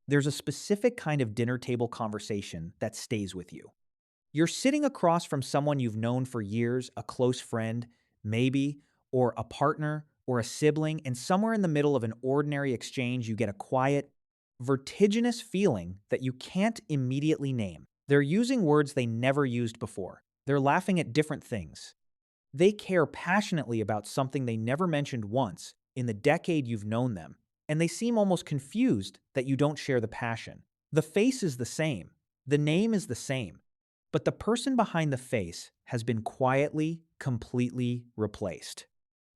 There's a specific kind of dinner table conversation that stays with you. You're sitting across from someone you've known for years, a close friend, maybe, or a partner, or a sibling, and somewhere in the middle of an ordinary exchange, you get a quiet, vertiginous feeling that you can't immediately name. They're using words they never used before. They're laughing at different things. They care passionately about something they never mentioned once in the decade you've known them, and they seem almost confused that you don't share the passion. The face is the same, the name is the same, but the person behind the face has been quietly, completely replaced.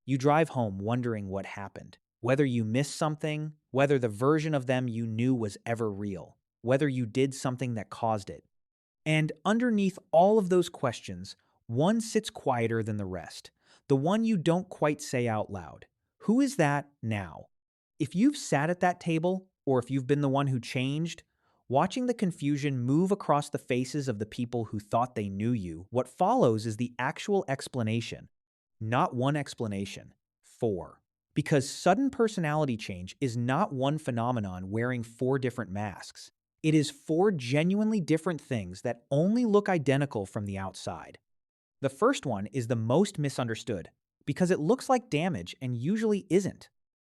You drive home wondering what happened, whether you missed something, whether the version of them you knew was ever real, whether you did something that caused it. And underneath all of those questions, one sits quieter than the rest, the one you don't quite say out loud. Who is that now? If you've sat at that table, or if you've been the one who changed, watching the confusion move across the faces of the people who thought they knew you, what follows is the actual explanation. Not one explanation, four. Because sudden personality change is not one phenomenon wearing four different masks. It is four genuinely different things that only look identical from the outside. The first one is the most misunderstood because it looks like damage and usually isn't.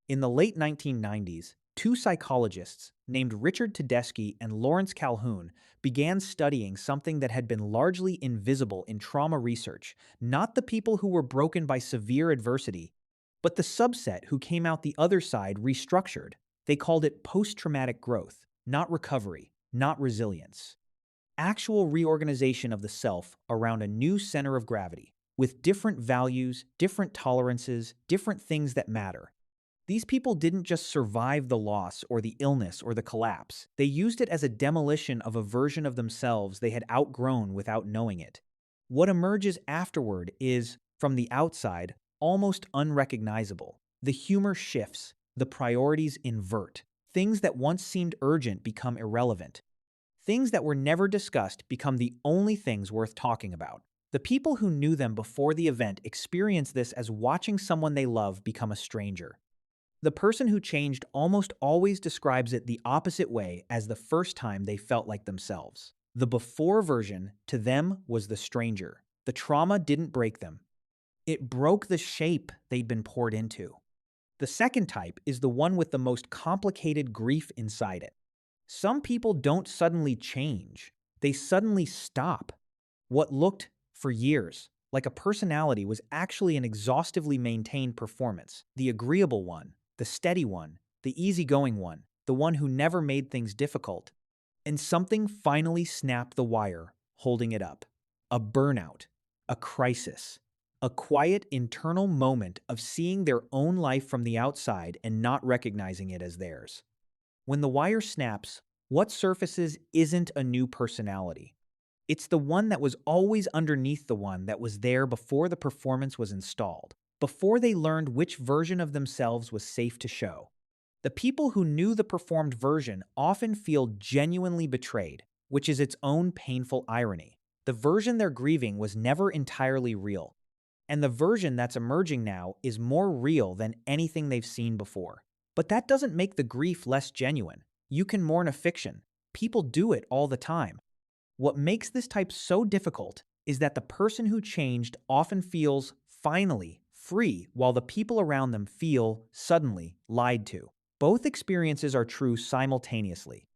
In the late 1990s, two psychologists named Richard Tedeschi and Lawrence Calhoun began studying something that had been largely invisible in trauma research, not the people who were broken by severe adversity, but the subset who came out the other side restructured. They called it post-traumatic growth, not recovery, not resilience. Actual reorganization of the self around a new center of gravity, with different values, different tolerances, different things that matter. These people didn't just survive the loss or the illness or the collapse. They used it as a demolition of a version of themselves they had outgrown without knowing it. What emerges afterward is, from the outside, almost unrecognizable. The humor shifts, the priorities invert. Things that once seemed urgent become irrelevant. Things that were never discussed become the only things worth talking about. The people who knew them before the event experience this as watching someone they love become a stranger. The person who changed almost always describes it the opposite way as the first time they felt like themselves. The before version, to them, was the stranger. The trauma didn't break them. It broke the shape they'd been poured into. The second type is the one with the most complicated grief inside it. Some people don't suddenly change. They suddenly stop. What looked, for years, like a personality was actually an exhaustively maintained performance. The agreeable one, the steady one, the easygoing one, the one who never made things difficult. And something finally snapped the wire, holding it up. A burnout, a crisis, a quiet internal moment of seeing their own life from the outside and not recognizing it as theirs. When the wire snaps, what surfaces isn't a new personality. It's the one that was always underneath the one that was there before the performance was installed, before they learned which version of themselves was safe to show. The people who knew the performed version often feel genuinely betrayed, which is its own painful irony. The version they're grieving was never entirely real, and the version that's emerging now is more real than anything they've seen before. But that doesn't make the grief less genuine. You can mourn a fiction. People do it all the time. What makes this type so difficult is that the person who changed often feels, finally, free, while the people around them feel, suddenly, lied to. Both experiences are true simultaneously.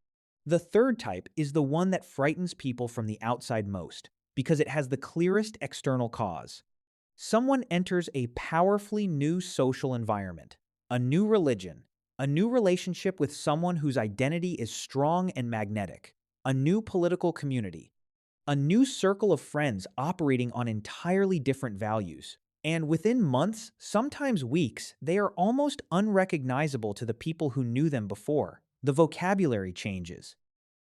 The third type is the one that frightens people from the outside most, because it has the clearest external cause. Someone enters a powerfully new social environment, a new religion, a new relationship with someone whose identity is strong and magnetic, a new political community, a new circle of friends operating on entirely different values. And within months, sometimes weeks, they are almost unrecognizable to the people who knew them before. The vocabulary changes.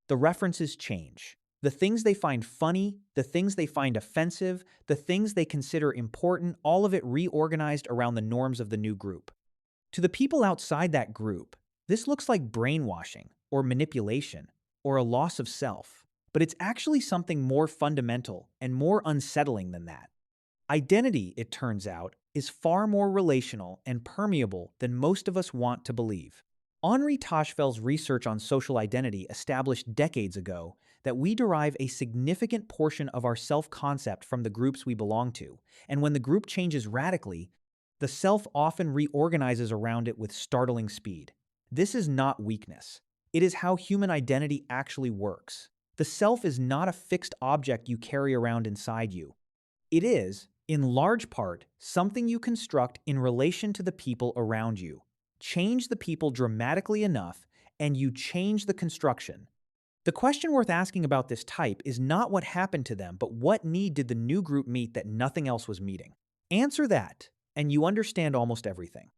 The references change. The things they find funny, the things they find offensive, the things they consider important, all of it reorganized around the norms of the new group. To the people outside that group, this looks like brainwashing, or manipulation, or a loss of self. But it's actually something more fundamental and more unsettling than that. Identity, it turns out, is far more relational and permeable than most of us want to believe. Henri Tajfel's research on social identity established decades ago that we derive a significant portion of our self-concept from the groups we belong to, and when the group changes radically, the self often reorganizes around it with startling speed. This is not weakness. It is how human identity actually works. The self is not a fixed object you carry around inside you. It is, in large part, something you construct in relation to the people around you. Change the people dramatically enough, and you change the construction. The question worth asking about this type is not what happened to them, but what need did the new group meet that nothing else was meeting? Answer that, and you understand almost everything.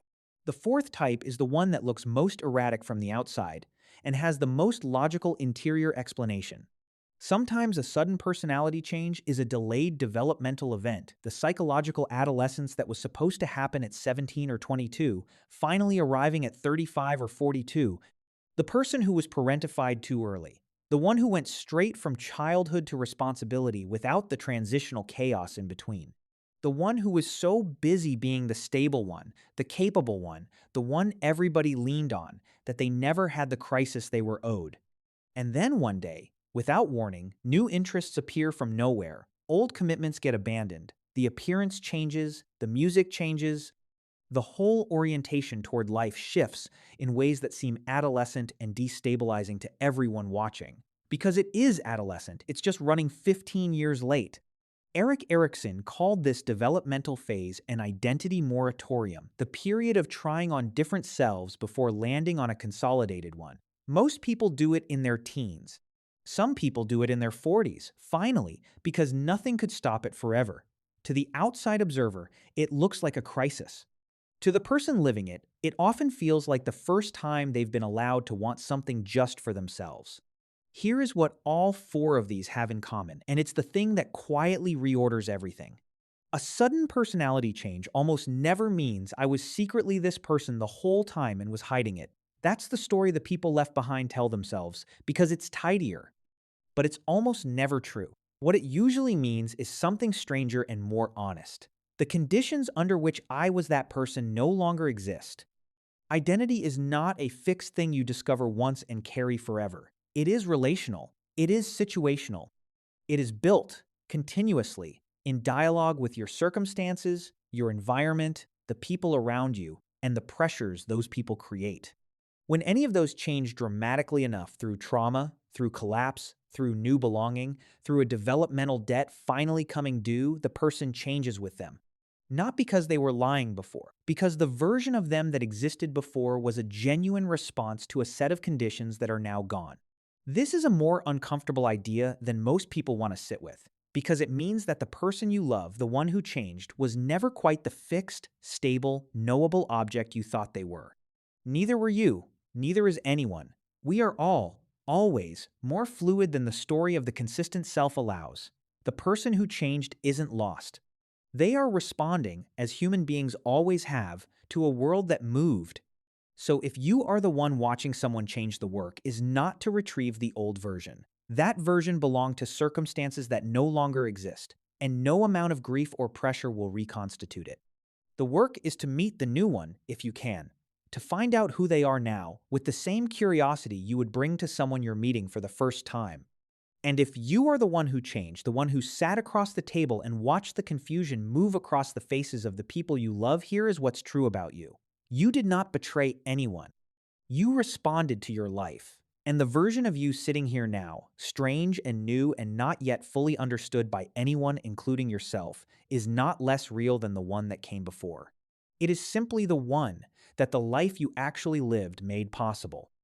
The fourth type is the one that looks most erratic from the outside and has the most logical interior explanation. Sometimes a sudden personality change is a delayed developmental event, the psychological adolescence that was supposed to happen at 17 or 22, finally arriving at 35 or 42, the person who was parentified too early, the one who went straight from childhood to responsibility without the transitional chaos in between. The one who was so busy being the stable one, the capable one, the one everybody leaned on, that they never had the crisis they were owed. And then one day, without warning, new interests appear from nowhere, old commitments get abandoned, the appearance changes, the music changes, the whole orientation toward life shifts in ways that seem adolescent and destabilizing to everyone watching. Because it is adolescent, it's just running 15 years late. Erik Erikson called this developmental phase an identity moratorium, the period of trying on different selves before landing on a consolidated one. Most people do it in their teens. Some people do it in their 40s, finally, because nothing could stop it forever. To the outside observer, it looks like a crisis. To the person living it, it often feels like the first time they've been allowed to want something just for themselves. Here is what all four of these have in common, and it's the thing that quietly reorders everything. A sudden personality change almost never means I was secretly this person the whole time and was hiding it. That's the story the people left behind tell themselves, because it's tidier. But it's almost never true. What it usually means is something stranger and more honest. The conditions under which I was that person no longer exist. Identity is not a fixed thing you discover once and carry forever. It is relational. It is situational. It is built continuously in dialogue with your circumstances, your environment, the people around you, and the pressures those people create. When any of those change dramatically enough through trauma, through collapse, through new belonging, through a developmental debt finally coming due, the person changes with them. Not because they were lying before, because the version of them that existed before was a genuine response to a set of conditions that are now gone. This is a more uncomfortable idea than most people want to sit with, because it means that the person you love, the one who changed, was never quite the fixed, stable, knowable object you thought they were. Neither were you, neither is anyone. We are all, always, more fluid than the story of the consistent self allows. The person who changed isn't lost. They are responding, as human beings always have, to a world that moved. So if you are the one watching someone change, the work is not to retrieve the old version. That version belonged to circumstances that no longer exist, and no amount of grief or pressure will reconstitute it. The work is to meet the new one, if you can, to find out who they are now with the same curiosity you would bring to someone you're meeting for the first time. And if you are the one who changed, the one who sat across the table and watched the confusion move across the faces of the people you love, here is what's true about you. You did not betray anyone. You responded to your life. And the version of you sitting here now, strange and new and not yet fully understood by anyone, including yourself, is not less real than the one that came before. It is simply the one that the life you actually lived made possible.